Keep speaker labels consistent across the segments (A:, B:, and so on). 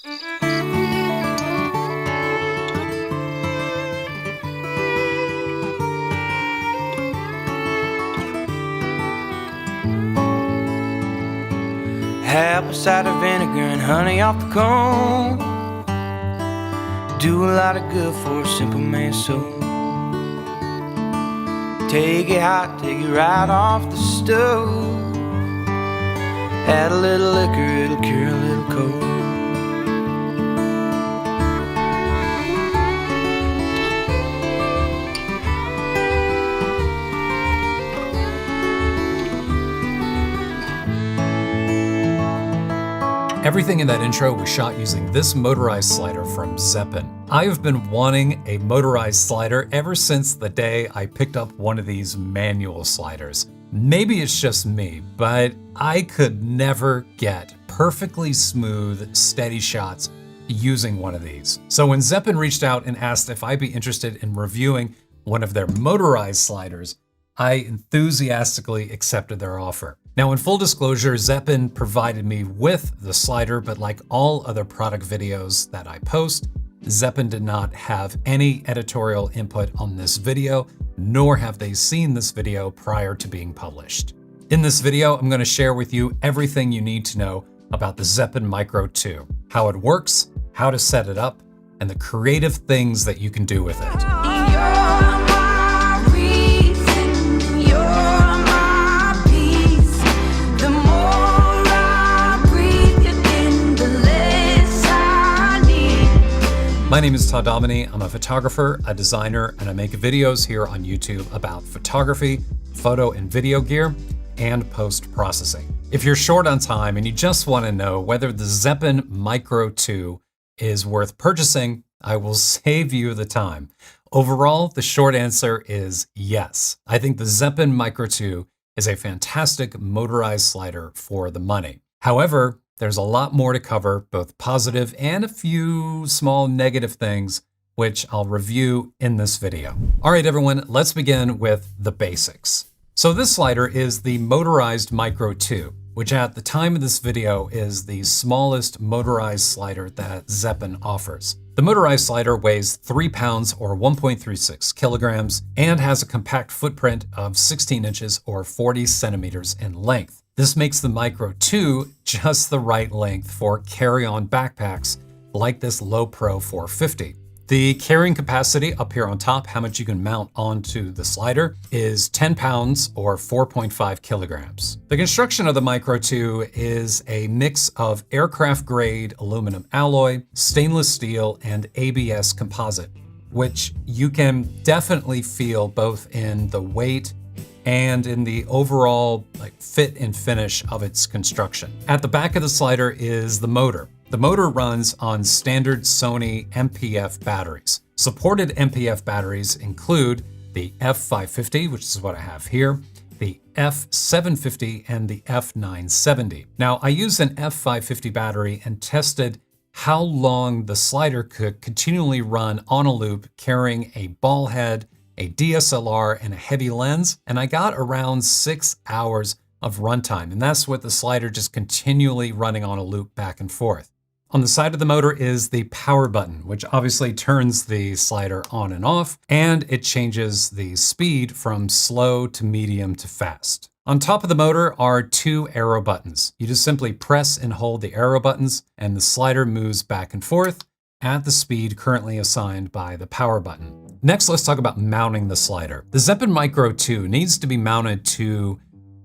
A: Apple cider vinegar and honey off the cone do a lot of good for a simple man's soul. Take it hot, take it right off the stove. Add a little liquor, it'll cure a little cold.
B: Everything in that intro was shot using this motorized slider from Zeapon. I have been wanting a motorized slider ever since the day I picked up one of these manual sliders. Maybe it's just me, but I could never get perfectly smooth, steady shots using one of these. So when Zeapon reached out and asked if I'd be interested in reviewing one of their motorized sliders, I enthusiastically accepted their offer. Now, in full disclosure, Zeapon provided me with the slider, but like all other product videos that I post, Zeapon did not have any editorial input on this video, nor have they seen this video prior to being published. In this video, I'm going to share with you everything you need to know about the Zeapon Micro 2, how it works, how to set it up, and the creative things that you can do with it. My name is Dominey. I'm a photographer, a designer, and I make videos here on YouTube about photography, photo and video gear, and post-processing. If you're short on time and you just want to know whether the Zeapon Micro 2 is worth purchasing, I will save you the time. Overall, the short answer is yes. I think the Zeapon Micro 2 is a fantastic motorized slider for the money. However, there's a lot more to cover, both positive and a few small negative things, which I'll review in this video. All right, everyone, let's begin with the basics. So this slider is the Motorized Micro 2, which at the time of this video is the smallest motorized slider that Zeapon offers. The motorized slider weighs 3 pounds or 1.36 kilograms and has a compact footprint of 16 inches or 40 centimeters in length. This makes the Micro 2 just the right length for carry-on backpacks like this Low Pro 450. The carrying capacity up here on top, how much you can mount onto the slider, is 10 pounds or 4.5 kilograms. The construction of the Micro 2 is a mix of aircraft-grade aluminum alloy, stainless steel, and ABS composite, which you can definitely feel both in the weight and in the overall fit and finish of its construction. At the back of the slider is the motor. The motor runs on standard Sony MPF batteries. Supported MPF batteries include the F550, which is what I have here, the F750, and the F970. Now, I used an F550 battery and tested how long the slider could continually run on a loop carrying a ball head, a DSLR, and a heavy lens, and I got around 6 hours of runtime, and that's with the slider just continually running on a loop back and forth. On the side of the motor is the power button, which obviously turns the slider on and off, and it changes the speed from slow to medium to fast. On top of the motor are 2 arrow buttons. You just simply press and hold the arrow buttons, and the slider moves back and forth at the speed currently assigned by the power button. Next, let's talk about mounting the slider. The Zeapon Micro 2 needs to be mounted to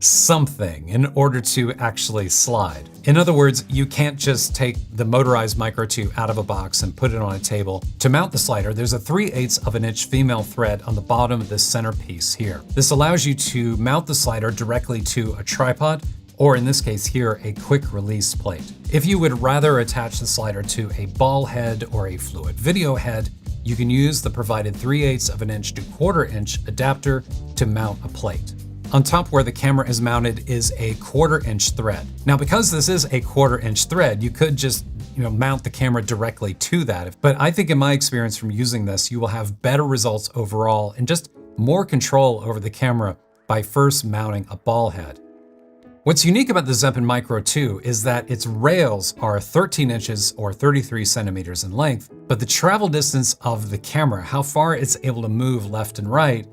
B: something in order to actually slide. In other words, you can't just take the motorized Micro 2 out of a box and put it on a table. To mount the slider, there's a 3/8 of an inch female thread on the bottom of this center piece here. This allows you to mount the slider directly to a tripod, or in this case here, a quick release plate. If you would rather attach the slider to a ball head or a fluid video head, you can use the provided 3/8 of an inch to 1/4 inch adapter to mount a plate. On top where the camera is mounted is a 1/4 inch thread. Now, because this is a 1/4 inch thread, you could just mount the camera directly to that. But I think in my experience from using this, you will have better results overall and just more control over the camera by first mounting a ball head. What's unique about the Zeapon Micro 2 is that its rails are 13 inches or 33 centimeters in length, but the travel distance of the camera, how far it's able to move left and right,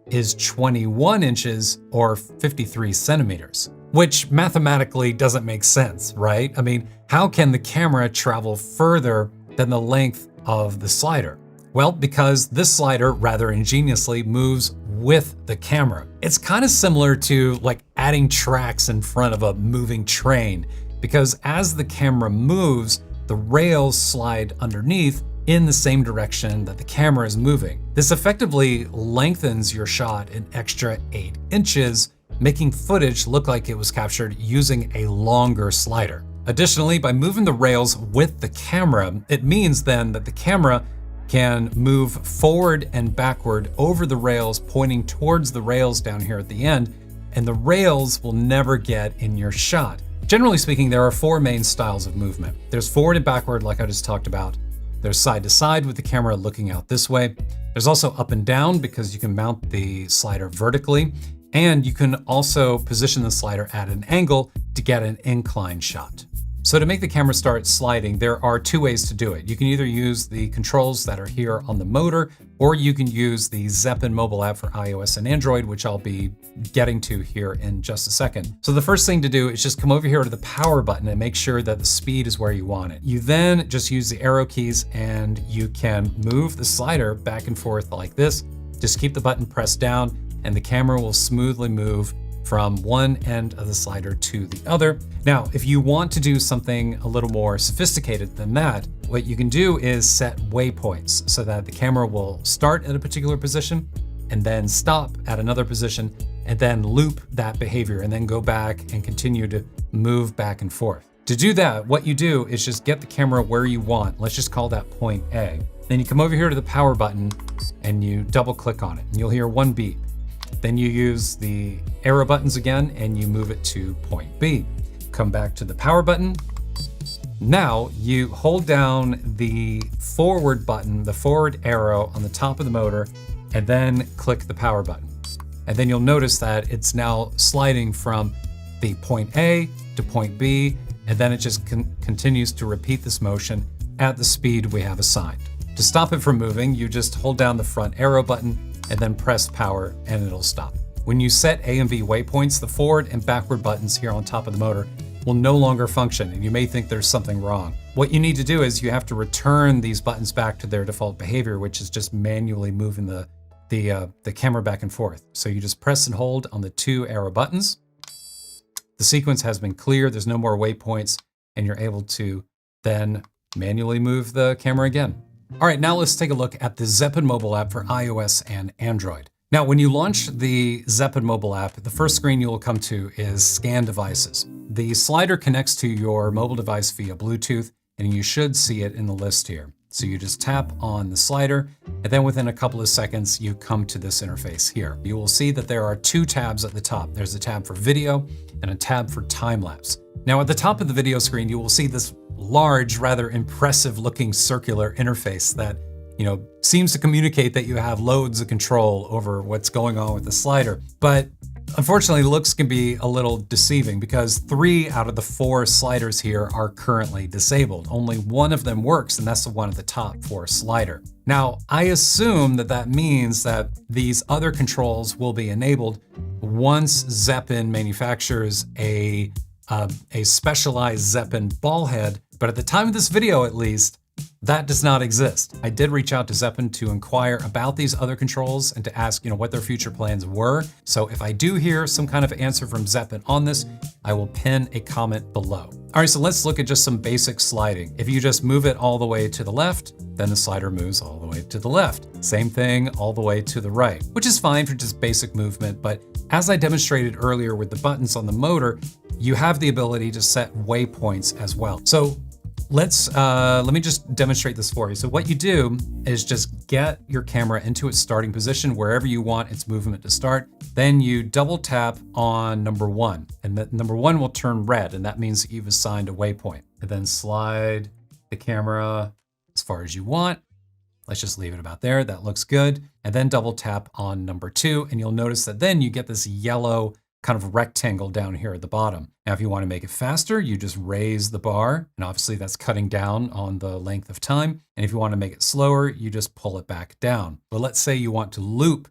B: is 21 inches or 53 centimeters, which mathematically doesn't make sense, right? I mean, how can the camera travel further than the length of the slider? Well, because this slider rather ingeniously moves with the camera. It's kind of similar to like adding tracks in front of a moving train, because as the camera moves, the rails slide underneath in the same direction that the camera is moving. This effectively lengthens your shot an extra 8 inches, making footage look like it was captured using a longer slider. Additionally, by moving the rails with the camera, it means then that the camera can move forward and backward over the rails, pointing towards the rails down here at the end, and the rails will never get in your shot. Generally speaking, there are 4 main styles of movement. There's forward and backward, like I just talked about. There's side to side with the camera looking out this way. There's also up and down because you can mount the slider vertically, and you can also position the slider at an angle to get an incline shot. So to make the camera start sliding, there are 2 ways to do it. You can either use the controls that are here on the motor, or you can use the Zeapon mobile app for iOS and Android, which I'll be getting to here in just a second. So the first thing to do is just come over here to the power button and make sure that the speed is where you want it. You then just use the arrow keys and you can move the slider back and forth like this. Just keep the button pressed down and the camera will smoothly move from one end of the slider to the other. Now, if you want to do something a little more sophisticated than that, what you can do is set waypoints so that the camera will start at a particular position and then stop at another position and then loop that behavior and then go back and continue to move back and forth. To do that, what you do is just get the camera where you want. Let's just call that point A. Then you come over here to the power button and you double click on it and you'll hear 1 beep. Then you use the arrow buttons again and you move it to point B. Come back to the power button. Now you hold down the forward button, the forward arrow on the top of the motor, and then click the power button. And then you'll notice that it's now sliding from the point A to point B, and then it just continues to repeat this motion at the speed we have assigned. To stop it from moving, you just hold down the front arrow button and then press power and it'll stop. When you set A and B waypoints, the forward and backward buttons here on top of the motor will no longer function and you may think there's something wrong. What you need to do is you have to return these buttons back to their default behavior, which is just manually moving the camera back and forth. So you just press and hold on the 2 arrow buttons. The sequence has been clear, there's no more waypoints, and you're able to then manually move the camera again. All right, now let's take a look at the Zeapon mobile app for iOS and Android. Now, when you launch the Zeapon mobile app, the first screen you will come to is Scan Devices. The slider connects to your mobile device via Bluetooth, and you should see it in the list here. So you just tap on the slider, and then within a couple of seconds, you come to this interface here. You will see that there are 2 tabs at the top. There's a tab for video and a tab for time-lapse. Now, at the top of the video screen, you will see this large, rather impressive looking circular interface that, seems to communicate that you have loads of control over what's going on with the slider. But unfortunately, looks can be a little deceiving because 3 out of the 4 sliders here are currently disabled. Only one of them works, and that's the one at the top for slider. Now, I assume that means that these other controls will be enabled once Zeapon manufactures a specialized Zeapon ball head, but at the time of this video at least, that does not exist. I did reach out to Zeapon to inquire about these other controls and to ask, what their future plans were. So if I do hear some kind of answer from Zeapon on this, I will pin a comment below. All right, so let's look at just some basic sliding. If you just move it all the way to the left, then the slider moves all the way to the left. Same thing all the way to the right, which is fine for just basic movement. But as I demonstrated earlier with the buttons on the motor, you have the ability to set waypoints as well. So let me just demonstrate this for you. So what you do is just get your camera into its starting position wherever you want its movement to start. Then you double tap on number 1, and that number 1 will turn red, and that means that you've assigned a waypoint. And then slide the camera as far as you want. Let's just leave it about there. That looks good. And then double tap on number 2, and you'll notice that then you get this yellow kind of rectangle down here at the bottom. Now, if you want to make it faster, you just raise the bar, and obviously that's cutting down on the length of time. And if you want to make it slower, you just pull it back down. But let's say you want to loop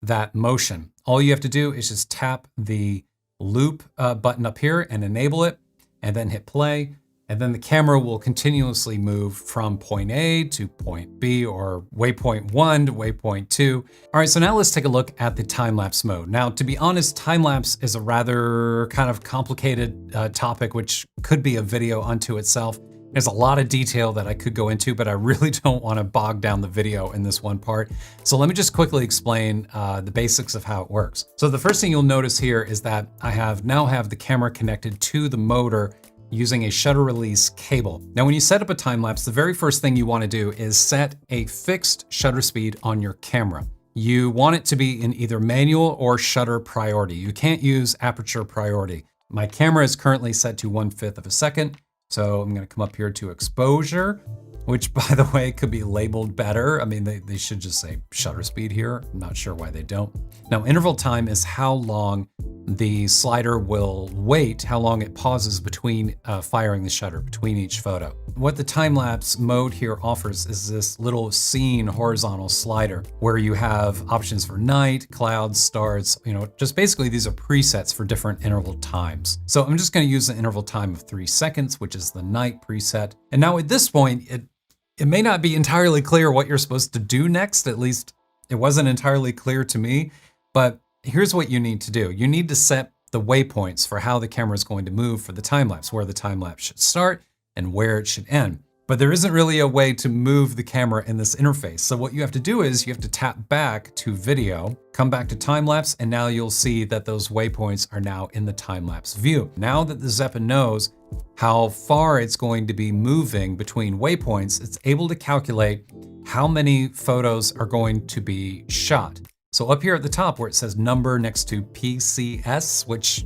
B: that motion. All you have to do is just tap the loop button up here and enable it, and then hit play. And then the camera will continuously move from point A to point B, or waypoint 1 to waypoint 2. All right, so now let's take a look at the time-lapse mode. Now, to be honest, time-lapse is a rather kind of complicated topic, which could be a video unto itself. There's a lot of detail that I could go into, but I really don't want to bog down the video in this one part. So let me just quickly explain the basics of how it works. So the first thing you'll notice here is that I now have the camera connected to the motor using a shutter release cable. Now, when you set up a time lapse, the very first thing you want to do is set a fixed shutter speed on your camera. You want it to be in either manual or shutter priority. You can't use aperture priority. My camera is currently set to 1/5 of a second. So I'm going to come up here to exposure, which, by the way, could be labeled better. I mean, they should just say shutter speed here. I'm not sure why they don't. Now, interval time is how long the slider will wait, how long it pauses between firing the shutter, between each photo. What the time-lapse mode here offers is this little scene horizontal slider where you have options for night, clouds, stars, just basically these are presets for different interval times. So I'm just going to use the interval time of 3 seconds, which is the night preset. And now at this point, it may not be entirely clear what you're supposed to do next. At least it wasn't entirely clear to me, but here's what you need to do. You need to set the waypoints for how the camera is going to move for the time-lapse, where the time-lapse should start and where it should end. But there isn't really a way to move the camera in this interface. So what you have to do is you have to tap back to video, come back to time-lapse, and now you'll see that those waypoints are now in the time-lapse view. Now that the Zeapon knows how far it's going to be moving between waypoints, it's able to calculate how many photos are going to be shot. So up here at the top where it says number next to PCS, which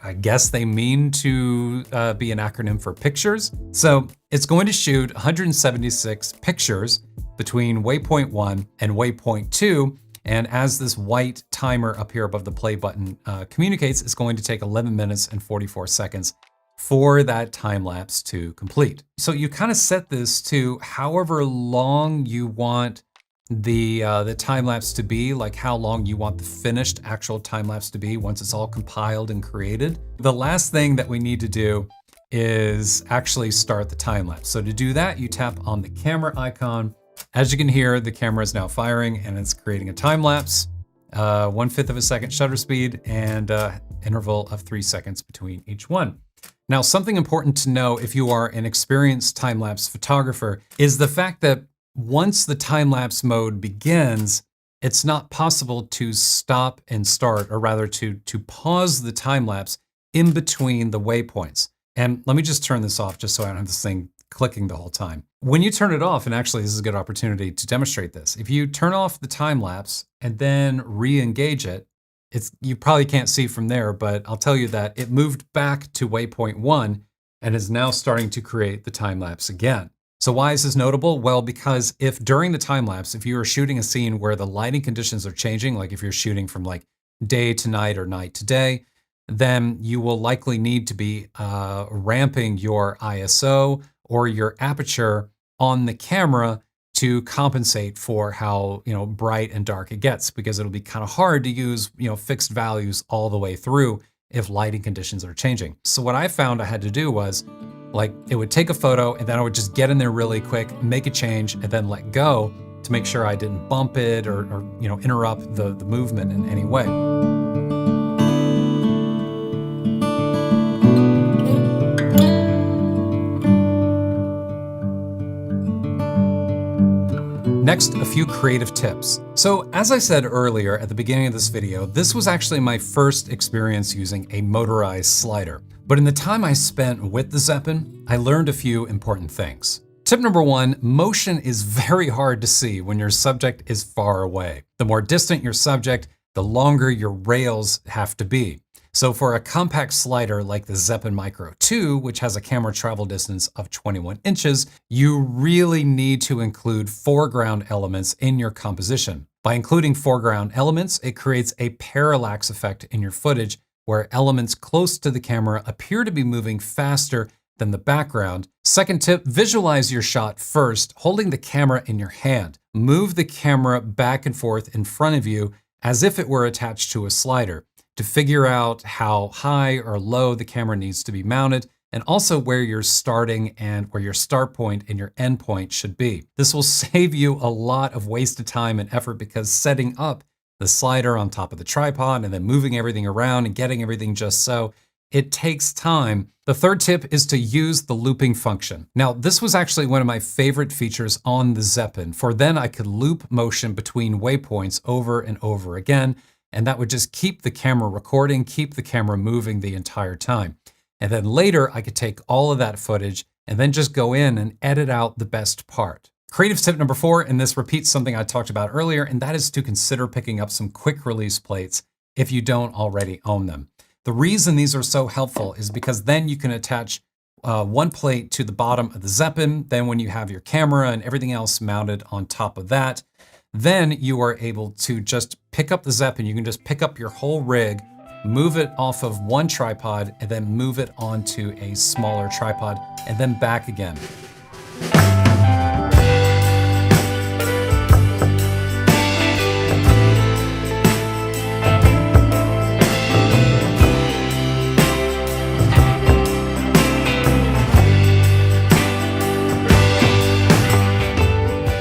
B: I guess they mean to be an acronym for pictures. So it's going to shoot 176 pictures between waypoint 1 and waypoint 2. And as this white timer up here above the play button communicates, it's going to take 11 minutes and 44 seconds for that time lapse to complete. So you kind of set this to however long you want the time lapse to be, like how long you want the finished actual time lapse to be once it's all compiled and created. The last thing that we need to do is actually start the time lapse. So to do that, you tap on the camera icon. As you can hear, the camera is now firing and it's creating a time lapse, 1/5 of a second shutter speed, and interval of 3 seconds between each one. Now, something important to know if you are an experienced time-lapse photographer is the fact that once the time-lapse mode begins, it's not possible to stop and start, or rather to pause the time-lapse in between the waypoints. And let me just turn this off just so I don't have this thing clicking the whole time. When you turn it off, and actually this is a good opportunity to demonstrate this, if you turn off the time-lapse and then re-engage it, you probably can't see from there, but I'll tell you that it moved back to waypoint 1 and is now starting to create the time lapse again. So why is this notable? Well, because if during the time lapse, if you are shooting a scene where the lighting conditions are changing, like if you're shooting from like day to night or night to day, then you will likely need to be ramping your ISO or your aperture on the camera to compensate for how bright and dark it gets, because it'll be kind of hard to use fixed values all the way through if lighting conditions are changing. So what I found I had to do was, like, it would take a photo and then I would just get in there really quick, make a change, and then let go to make sure I didn't bump it or interrupt the movement in any way. Next, a few creative tips. So as I said earlier at the beginning of this video, this was actually my first experience using a motorized slider. But in the time I spent with the Zeapon, I learned a few important things. Tip number 1, motion is very hard to see when your subject is far away. The more distant your subject, the longer your rails have to be. So for a compact slider like the Zeapon Micro 2, which has a camera travel distance of 21 inches, you really need to include foreground elements in your composition. By including foreground elements, it creates a parallax effect in your footage where elements close to the camera appear to be moving faster than the background. Second tip, visualize your shot first, holding the camera in your hand. Move the camera back and forth in front of you as if it were attached to a slider to figure out how high or low the camera needs to be mounted, and also where you're starting and where your start point and your end point should be. This will save you a lot of wasted time and effort because setting up the slider on top of the tripod and then moving everything around and getting everything just so, it takes time. The third tip is to use the looping function. Now, this was actually one of my favorite features on the Zeapon, for then I could loop motion between waypoints over and over again, and that would just keep the camera recording, keep the camera moving the entire time. And then later I could take all of that footage and then just go in and edit out the best part. Creative tip number 4, and this repeats something I talked about earlier, and that is to consider picking up some quick release plates if you don't already own them. The reason these are so helpful is because then you can attach one plate to the bottom of the Zeapon. Then when you have your camera and everything else mounted on top of that, then you are able to just pick up the Zeapon. You can just pick up your whole rig, move it off of one tripod, and then move it onto a smaller tripod, and then back again.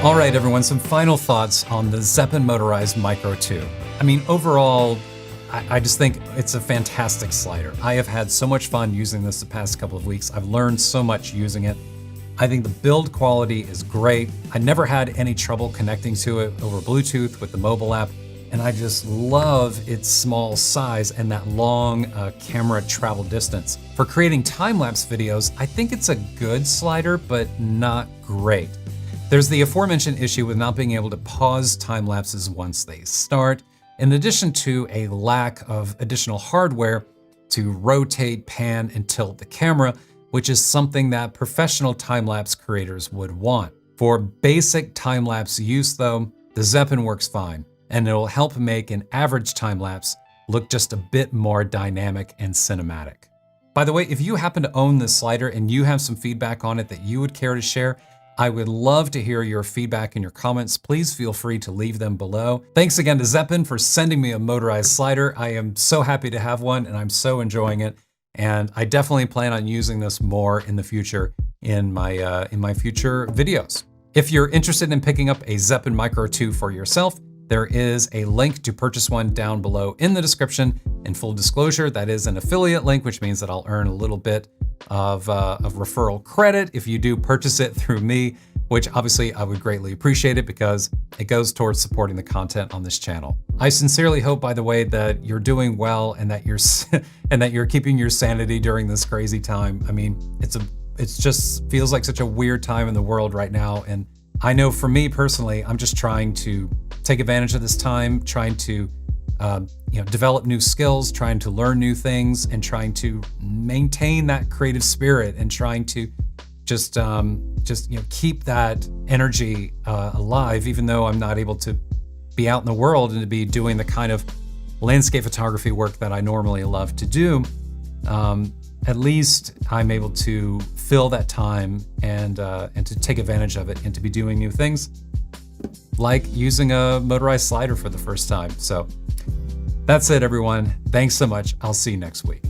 B: All right, everyone, some final thoughts on the Zeapon Motorized Micro 2. I mean, overall, I just think it's a fantastic slider. I have had so much fun using this the past couple of weeks. I've learned so much using it. I think the build quality is great. I never had any trouble connecting to it over Bluetooth with the mobile app, and I just love its small size and that long camera travel distance. For creating time-lapse videos, I think it's a good slider, but not great. There's the aforementioned issue with not being able to pause time lapses once they start, in addition to a lack of additional hardware to rotate, pan, and tilt the camera, which is something that professional time-lapse creators would want. For basic time-lapse use though, the Zeapon works fine, and it'll help make an average time-lapse look just a bit more dynamic and cinematic. By the way, if you happen to own this slider and you have some feedback on it that you would care to share, I would love to hear your feedback and your comments. Please feel free to leave them below. Thanks again to Zeapon for sending me a motorized slider. I am so happy to have one and I'm so enjoying it. And I definitely plan on using this more in the future in my future videos. If you're interested in picking up a Zeapon Micro 2 for yourself, there is a link to purchase one down below in the description. In full disclosure, that is an affiliate link, which means that I'll earn a little bit of referral credit if you do purchase it through me, which obviously I would greatly appreciate it because it goes towards supporting the content on this channel. I sincerely hope, by the way, that you're doing well and that you're keeping your sanity during this crazy time. I mean, it's just feels like such a weird time in the world right now, and I know for me personally, I'm just trying to take advantage of this time, trying to develop new skills, trying to learn new things, and trying to maintain that creative spirit, and trying to just keep that energy alive, even though I'm not able to be out in the world and to be doing the kind of landscape photography work that I normally love to do. At least I'm able to fill that time and to take advantage of it and to be doing new things, like using a motorized slider for the first time. So that's it, everyone. Thanks so much. I'll see you next week.